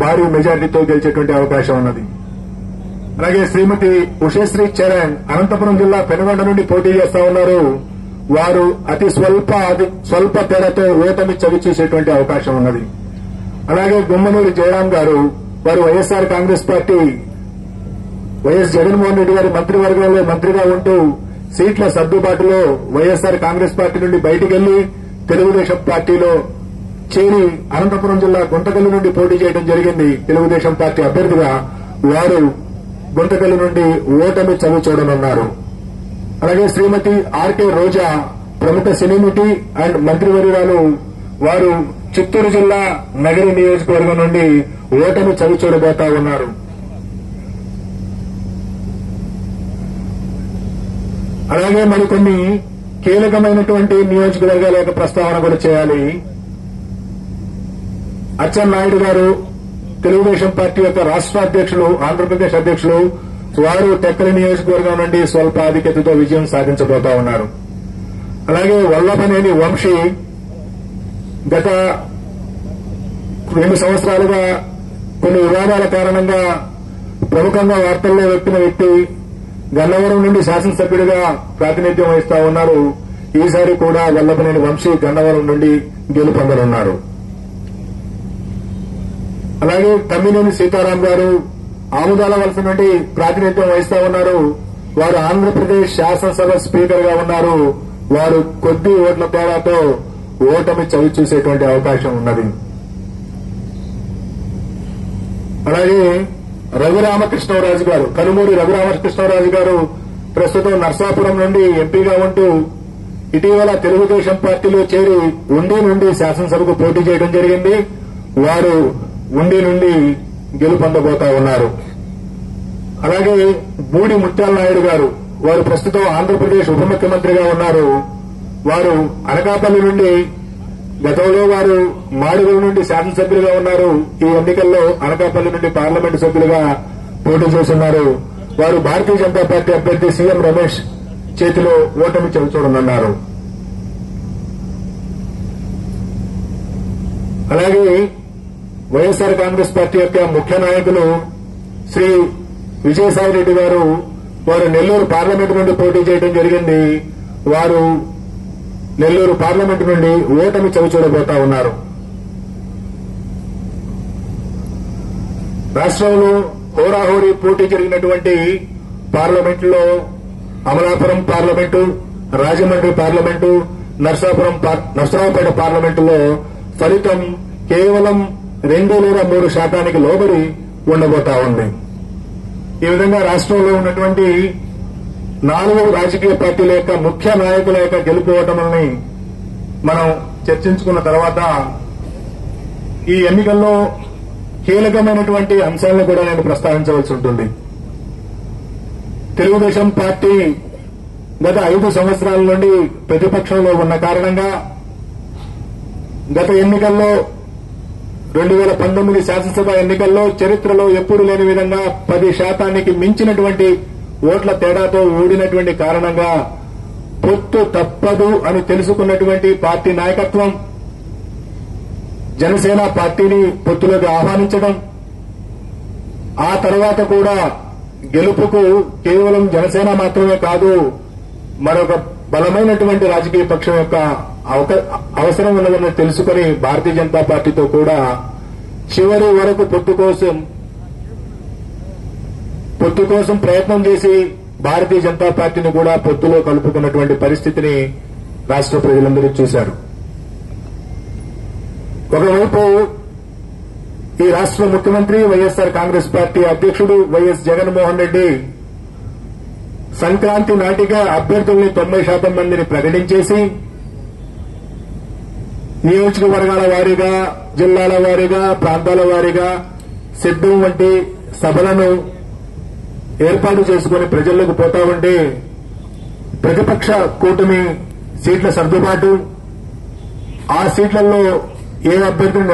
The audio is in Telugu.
భారీ మెజారిటీతో గెలిచేటువంటి అవకాశం ఉన్నది. అలాగే శ్రీమతి ఉషశ్రీ చరణ్ అనంతపురం జిల్లా పెనుగొండ నుండి పోటీ చేస్తా ఉన్నారు. వారు అతి స్వల్ప తేడాతో ఓటమి చవిచూసేటువంటి అవకాశం ఉన్నది. అలాగే గుమ్మనూరి జయరాం గారు, వారు వైఎస్ఆర్ కాంగ్రెస్ పార్టీ వైఎస్ జగన్మోహన్ రెడ్డి గారి మంత్రివర్గంలో మంత్రిగా ఉంటూ సీట్ల సర్దుబాటులో వైఎస్ఆర్ కాంగ్రెస్ పార్టీ నుండి బయటికి వెళ్లి తెలుగుదేశం పార్టీలో చేరి అనంతపురం జిల్లా గుంతకల్లు నుండి పోటీ చేయడం జరిగింది. తెలుగుదేశం పార్టీ అభ్యర్థిగా వారు గుంతకల్లు నుండి ఓటమి చవి చూడనున్నారు. అలాగే శ్రీమతి ఆర్కే రోజా, ప్రముఖ సినీ నటి అండ్ మంత్రివర్యురాలు, వారు చిత్తూరు జిల్లా నగరి నియోజకవర్గం నుండి ఓటమి చవి చూడబోతా ఉన్నారు. అలాగే మరికొన్ని కీలకమైనటువంటి నియోజకవర్గాల యొక్క ప్రస్తావన కూడా చేయాలి. అచ్చెన్నాయుడు గారు, తెలుగుదేశం పార్టీ యొక్క రాష్ట్ర అధ్యక్షులు, ఆంధ్రప్రదేశ్ అధ్యక్షులు, వారు టెక్కలి నియోజకవర్గం నుండి స్వల్ప ఆధిక్యతతో విజయం సాధించబోతా ఉన్నారు. అలాగే వల్లభనేని వంశీ గత 2 సంవత్సరాలుగా కొన్ని వివాదాల కారణంగా ప్రముఖంగా వార్తల్లో వెక్కిన వ్యక్తి, గన్నవరం నుండి శాసనసభ్యుడిగా ప్రాతినిధ్యం వహిస్తా ఉన్నారు. ఈసారి కూడా వల్లభనేని వంశీ గన్నవరం నుండి గెలుపొందనున్నారు. అలాగే తమ్మినేని సీతారాం గారు ఆముదాల వలస నుండి ప్రాతినిధ్యం వహిస్తా ఉన్నారు. వారు ఆంధ్రప్రదేశ్ శాసనసభ స్పీకర్ గా ఉన్నారు. వారు కొద్ది ఓట్ల తేడాతో ఓటమి చవి చూసేటువంటి అవకాశం ఉన్నది. అలాగే రఘురామకృష్ణరాజు గారు, కనుమూరి రఘురామకృష్ణరాజు గారు ప్రస్తుతం నర్సాపురం నుండి ఎంపీగా ఉంటూ ఇటీవల తెలుగుదేశం పార్టీలో చేరి ఉండి నుండి శాసనసభకు పోటీ చేయడం జరిగింది. వారు ఉండి నుండి గెలుపొందబోతా ఉన్నారు. అలాగే బూడి ముత్యాల నాయుడు గారు, వారు ప్రస్తుతం ఆంధ్రప్రదేశ్ ఉప ముఖ్యమంత్రిగా ఉన్నారు. వారు అనకాపల్లి నుండి, గతంలో వారు మాడుగుల నుండి శాసనసభ్యులుగా ఉన్నారు. ఈ ఎన్నికల్లో అనకాపల్లి నుండి పార్లమెంటు సభ్యులుగా పోటీ చేస్తున్నారు. వారు భారతీయ జనతా పార్టీ అభ్యర్థి సీఎం రమేష్ చేతిలో ఓటమి చవిచూడనున్నారు. అలాగే వైఎస్ఆర్ కాంగ్రెస్ పార్టీ యొక్క ముఖ్య నాయకులు శ్రీ విజయసాయిరెడ్డి గారు, వారు నెల్లూరు పార్లమెంటు నుండి పోటీ చేయడం జరిగింది. వారు నెల్లూరు పార్లమెంటు నుండి ఓటమి చవిచూడబోతా ఉన్నారు. రాష్ట్రంలో హోరాహోరీ పోటీ జరిగినటువంటి పార్లమెంటులో అమలాపురం పార్లమెంటు, రాజమండ్రి పార్లమెంటు, నర్సరావుపేట పార్లమెంటులో ఫలితం కేవలం 2 లేదా 3% లోబడి ఉండబోతా ఉంది. ఈ విధంగా రాష్ట్రంలో ఉన్నటువంటి 4 రాజకీయ పార్టీల యొక్క ముఖ్య నాయకుల యొక్క గెలుపు ఓటముల్ని మనం చర్చించుకున్న తర్వాత ఈ ఎన్నికల్లో కీలకమైనటువంటి అంశాలను కూడా నేను ప్రస్తావించవలసి ఉంటుంది. తెలుగుదేశం పార్టీ గత 5 సంవత్సరాల నుండి ప్రతిపక్షంలో ఉన్న కారణంగా గత ఎన్నికల్లో 2019 శాసనసభ ఎన్నికల్లో చరిత్రలో ఎప్పుడు లేని విధంగా 10% మించినటువంటి ఓట్ల తేడాతో ఓడినటువంటి కారణంగా పొత్తు తప్పదు అని తెలుసుకున్నటువంటి పార్టీ నాయకత్వం జనసేన పార్టీని పొత్తులోకి ఆహ్వానించడం, ఆ తర్వాత కూడా గెలుపుకు కేవలం జనసేన మాత్రమే కాదు, మరొక బలమైనటువంటి రాజకీయ పక్షం యొక్క అవసరం ఉన్నదని తెలుసుకుని భారతీయ జనతా పార్టీతో కూడా చివరి వరకు పొత్తు కోసం ప్రయత్నం చేసి భారతీయ జనతా పార్టీని కూడా పొత్తులో కలుపుకున్నటువంటి పరిస్థితిని రాష్ట్ర ప్రజలందరూ చూశారు. ఒకవైపు ఈ రాష్ట్ర ముఖ్యమంత్రి వైఎస్ఆర్ కాంగ్రెస్ పార్టీ అధ్యక్షుడు వైఎస్ జగన్మోహన్ రెడ్డి సంక్రాంతి నాటిగా అభ్యర్థుల్ని 90% మందిని ప్రకటించేసి నియోజకవర్గాల వారీగా, జిల్లాల వారీగా, ప్రాంతాల వారీగా సిద్ధం వంటి సభలను ఏర్పాటు చేసుకుని ప్రజల్లోకి పోతా ఉంటే ప్రతిపక్ష కూటమి సీట్ల సర్దుబాటు, ఆ సీట్లలో ఏ అభ్యర్థిని